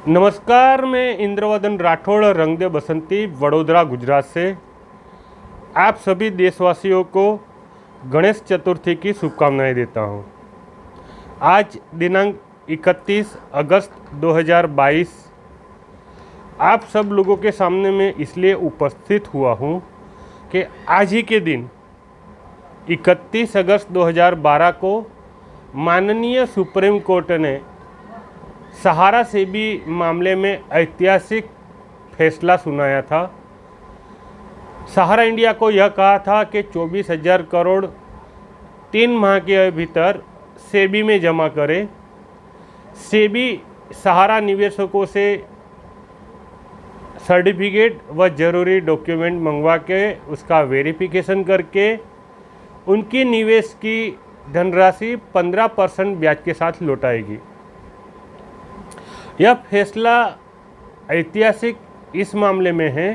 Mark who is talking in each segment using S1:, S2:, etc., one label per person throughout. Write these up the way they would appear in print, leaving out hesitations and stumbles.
S1: नमस्कार, मैं इंद्रवदन राठौड़ रंगदे बसंती वडोदरा गुजरात से आप सभी देशवासियों को गणेश चतुर्थी की शुभकामनाएं देता हूं। आज दिनांक 31 अगस्त 2022 आप सब लोगों के सामने मैं इसलिए उपस्थित हुआ हूं कि आज ही के दिन 31 अगस्त 2012 को माननीय सुप्रीम कोर्ट ने सहारा सेबी मामले में ऐतिहासिक फैसला सुनाया था। सहारा इंडिया को यह कहा था कि 24,000 करोड़ 3 माह के भीतर सेबी में जमा करें। सेबी सहारा निवेशकों से सर्टिफिकेट व ज़रूरी डॉक्यूमेंट मंगवा के उसका वेरिफिकेशन करके उनकी निवेश की धनराशि 15% ब्याज के साथ लौटाएगी। यह फैसला ऐतिहासिक इस मामले में है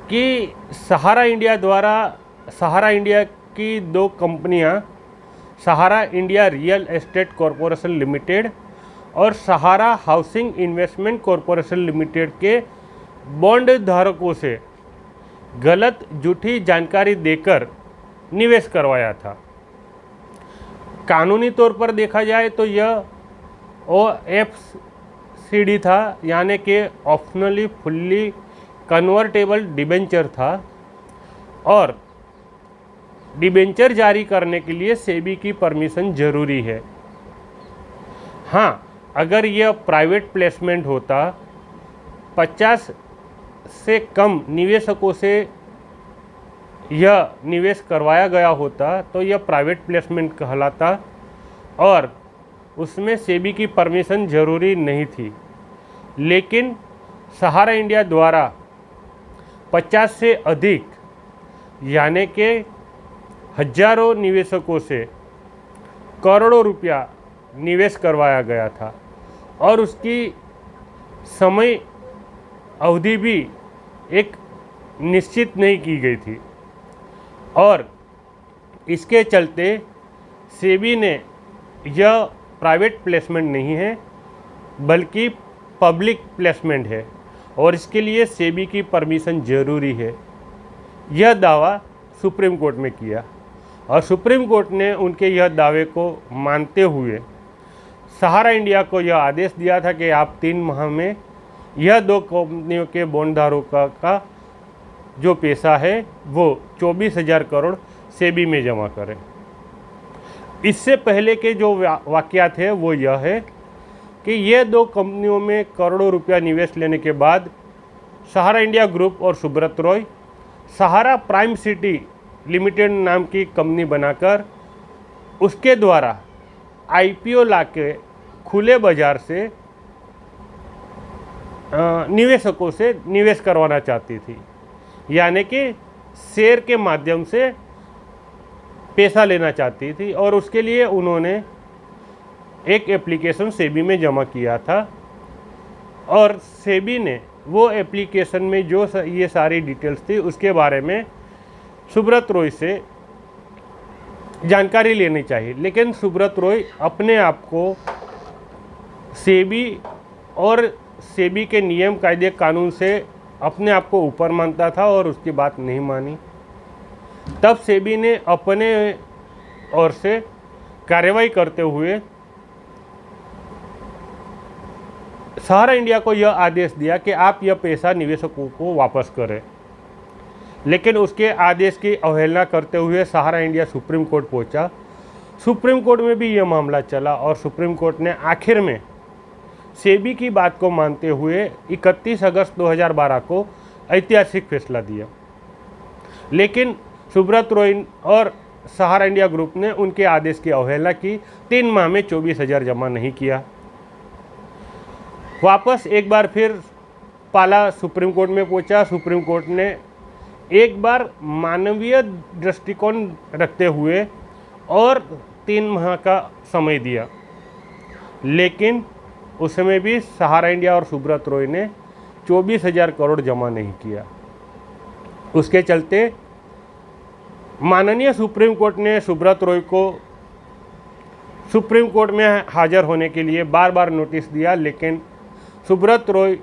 S1: कि सहारा इंडिया की दो कंपनियां, Sahara India real estate corporation limited और Sahara housing investment corporation limited के बॉन्ड धारकों से गलत झूठी जानकारी देकर निवेश करवाया था। कानूनी तौर पर देखा जाए तो यह OFCD था, यानी कि ऑप्शनली फुल्ली कन्वर्टेबल डिबेंचर था और डिबेंचर जारी करने के लिए सेबी की परमिशन ज़रूरी है। हाँ, अगर यह प्राइवेट प्लेसमेंट होता, 50 से कम निवेशकों से यह निवेश करवाया गया होता तो यह प्राइवेट प्लेसमेंट कहलाता और उसमें सेबी की परमिशन ज़रूरी नहीं थी। लेकिन सहारा इंडिया द्वारा 50 से अधिक यानी कि हजारों निवेशकों से करोड़ों रुपया निवेश करवाया गया था और उसकी समय अवधि भी एक निश्चित नहीं की गई थी और इसके चलते सेबी ने यह प्राइवेट प्लेसमेंट नहीं है बल्कि पब्लिक प्लेसमेंट है और इसके लिए सेबी की परमिशन ज़रूरी है। यह दावा सुप्रीम कोर्ट में किया और सुप्रीम कोर्ट ने उनके यह दावे को मानते हुए सहारा इंडिया को यह आदेश दिया था कि आप 3 माह में यह दो कंपनियों के बॉन्डधारकों का जो पैसा है वो 24,000 करोड़ सेबी में जमा करें। इससे पहले के जो वाक़यात है वो यह है कि ये दो कंपनियों में करोड़ों रुपया निवेश लेने के बाद सहारा इंडिया ग्रुप और सुब्रत रॉय सहारा प्राइम सिटी लिमिटेड नाम की कंपनी बनाकर उसके द्वारा IPO लाके खुले बाज़ार से निवेशकों से निवेश करवाना चाहती थी, यानी कि शेयर के माध्यम से पैसा लेना चाहती थी और उसके लिए उन्होंने एक एप्लीकेशन सेबी में जमा किया था और सेबी ने वो एप्लीकेशन में जो ये सारी डिटेल्स थी उसके बारे में सुब्रत रॉय से जानकारी लेनी चाहिए। लेकिन सुब्रत रॉय अपने आप को सेबी और सेबी के नियम कायदे कानून से अपने आप को ऊपर मानता था और उसकी बात नहीं मानी। तब सेबी ने अपने ओर से कार्रवाई करते हुए सहारा इंडिया को यह आदेश दिया कि आप यह पैसा निवेशकों को वापस करें। लेकिन उसके आदेश की अवहेलना करते हुए सहारा इंडिया सुप्रीम कोर्ट पहुंचा। सुप्रीम कोर्ट में भी यह मामला चला और सुप्रीम कोर्ट ने आखिर में सेबी की बात को मानते हुए 31 अगस्त 2012 को ऐतिहासिक फैसला दिया। लेकिन सुब्रत रॉय और सहारा इंडिया ग्रुप ने उनके आदेश की अवहेलना की, 3 माह में 24,000 जमा नहीं किया। वापस एक बार फिर पाला सुप्रीम कोर्ट में पहुंचा। सुप्रीम कोर्ट ने एक बार मानवीय दृष्टिकोण रखते हुए और 3 माह का समय दिया, लेकिन उसमें भी सहारा इंडिया और सुब्रत रॉय ने 24,000 करोड़ जमा नहीं किया। उसके चलते माननीय सुप्रीम कोर्ट ने सुब्रत रॉय को सुप्रीम कोर्ट में हाजिर होने के लिए बार बार नोटिस दिया, लेकिन सुब्रत रॉय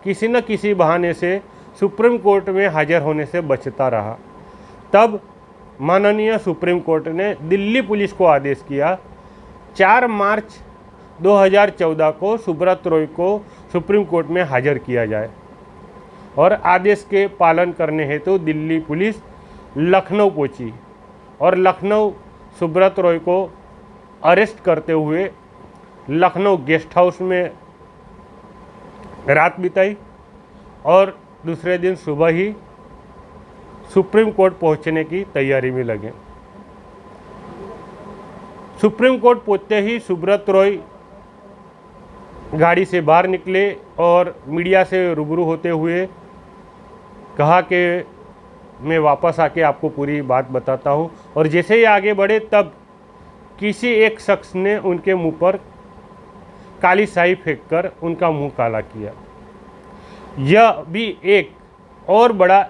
S1: किसी न किसी बहाने से सुप्रीम कोर्ट में हाजिर होने से बचता रहा। तब माननीय सुप्रीम कोर्ट ने दिल्ली पुलिस को आदेश किया 4 मार्च 2014 को सुब्रत रॉय को सुप्रीम कोर्ट में हाजिर किया जाए और आदेश के पालन करने हेतु दिल्ली पुलिस लखनऊ पहुंची और लखनऊ सुब्रत रॉय को अरेस्ट करते हुए लखनऊ गेस्ट हाउस में रात बिताई और दूसरे दिन सुबह ही सुप्रीम कोर्ट पहुंचने की तैयारी में लगे। सुप्रीम कोर्ट पहुंचते ही सुब्रत रॉय गाड़ी से बाहर निकले और मीडिया से रूबरू होते हुए कहा कि मैं वापस आके आपको पूरी बात बताता हूँ। और जैसे ही आगे बढ़े तब किसी एक शख्स ने उनके मुंह पर काली स्याही फेंककर उनका मुंह काला किया। यह भी एक और बड़ा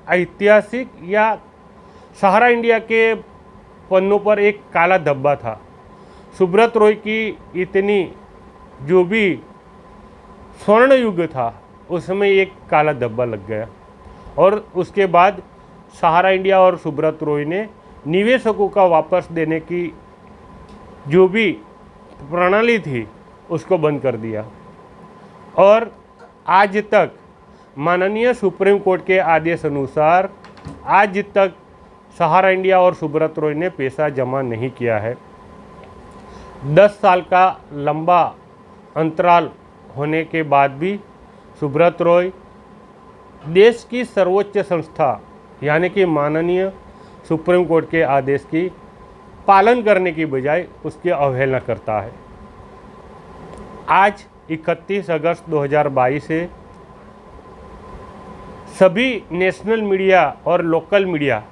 S1: ऐतिहासिक या सहारा इंडिया के पन्नों पर एक काला धब्बा था। सुब्रत रॉय की इतनी जो भी स्वर्ण युग था उसमें एक काला धब्बा लग गया और उसके बाद सहारा इंडिया और सुब्रत रॉय ने निवेशकों का वापस देने की जो भी प्रणाली थी उसको बंद कर दिया और आज तक माननीय सुप्रीम कोर्ट के आदेश अनुसार आज तक सहारा इंडिया और सुब्रत रॉय ने पैसा जमा नहीं किया है। 10 साल का लंबा अंतराल होने के बाद भी सुब्रत रॉय देश की सर्वोच्च संस्था यानी कि माननीय सुप्रीम कोर्ट के आदेश की पालन करने की बजाय उसकी अवहेलना करता है। आज 31 अगस्त 2022 से सभी नेशनल मीडिया और लोकल मीडिया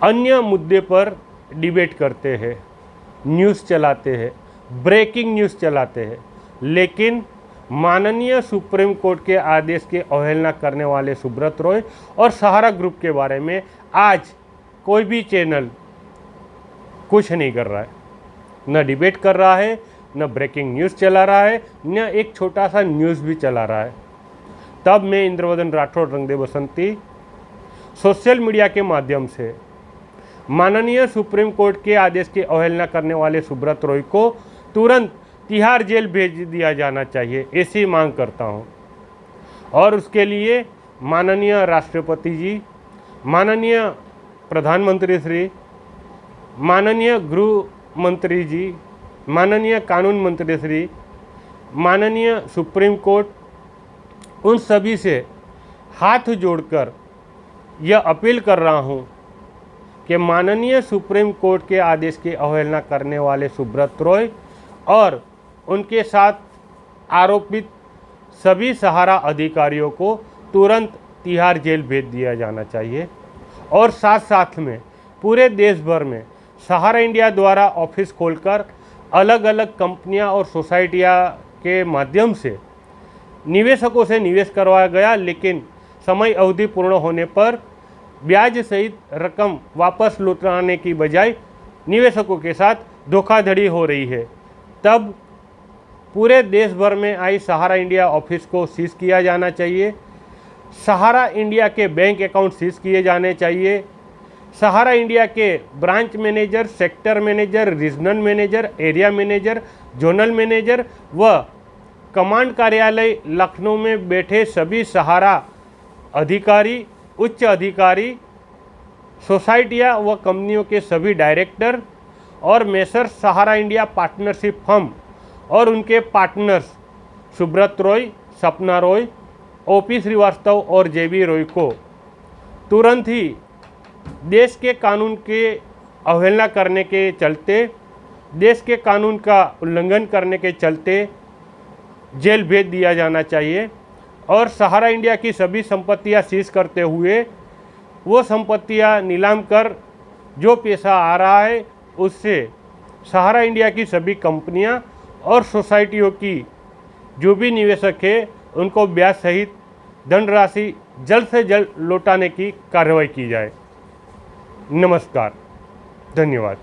S1: अन्य मुद्दे पर डिबेट करते हैं, न्यूज़ चलाते हैं, ब्रेकिंग न्यूज़ चलाते हैं, लेकिन माननीय सुप्रीम कोर्ट के आदेश की अवहेलना करने वाले सुब्रत रॉय और सहारा ग्रुप के बारे में आज कोई भी चैनल कुछ नहीं कर रहा है, न डिबेट कर रहा है, न ब्रेकिंग न्यूज़ चला रहा है, न एक छोटा सा न्यूज़ भी चला रहा है। तब मैं इंद्रवदन राठौड़ रंग दे बसंती सोशल मीडिया के माध्यम से माननीय सुप्रीम कोर्ट के आदेश की अवहेलना करने वाले सुब्रत रॉय को तुरंत तिहाड़ जेल भेज दिया जाना चाहिए, ऐसी मांग करता हूं। और उसके लिए माननीय राष्ट्रपति जी, माननीय प्रधानमंत्री श्री, माननीय गृह मंत्री जी, माननीय कानून मंत्री श्री, माननीय सुप्रीम कोर्ट, उन सभी से हाथ जोड़कर यह अपील कर रहा हूं कि माननीय सुप्रीम कोर्ट के आदेश की अवहेलना करने वाले सुब्रत रॉय और उनके साथ आरोपित सभी सहारा अधिकारियों को तुरंत तिहाड़ जेल भेज दिया जाना चाहिए। और साथ साथ में पूरे देश भर में सहारा इंडिया द्वारा ऑफिस खोलकर अलग अलग कंपनियां और सोसाइटियां के माध्यम से निवेशकों से निवेश करवाया गया, लेकिन समय अवधि पूर्ण होने पर ब्याज सहित रकम वापस लौटाने की बजाय निवेशकों के साथ धोखाधड़ी हो रही है। तब पूरे देश भर में आई सहारा इंडिया ऑफिस को सीज किया जाना चाहिए, सहारा इंडिया के बैंक अकाउंट सीज किए जाने चाहिए, सहारा इंडिया के branch manager, sector manager, regional manager, area manager, zonal manager व कमांड कार्यालय लखनऊ में बैठे सभी सहारा अधिकारी, उच्च अधिकारी, सोसाइटियां व कंपनियों के सभी डायरेक्टर और मेसर्स सहारा इंडिया पार्टनरशिप फर्म और उनके पार्टनर्स सुब्रत रॉय, सपना रॉय, ओपी श्रीवास्तव और जेबी रॉय को तुरंत ही देश के कानून के अवहेलना करने के चलते, देश के कानून का उल्लंघन करने के चलते जेल भेज दिया जाना चाहिए और सहारा इंडिया की सभी संपत्तियां सीज करते हुए वो संपत्तियां नीलाम कर जो पैसा आ रहा है उससे सहारा इंडिया की सभी कंपनियां और सोसाइटियों की जो भी निवेशक है उनको ब्याज सहित धनराशि जल्द से जल्द लौटाने की कार्रवाई की जाए। नमस्कार, धन्यवाद।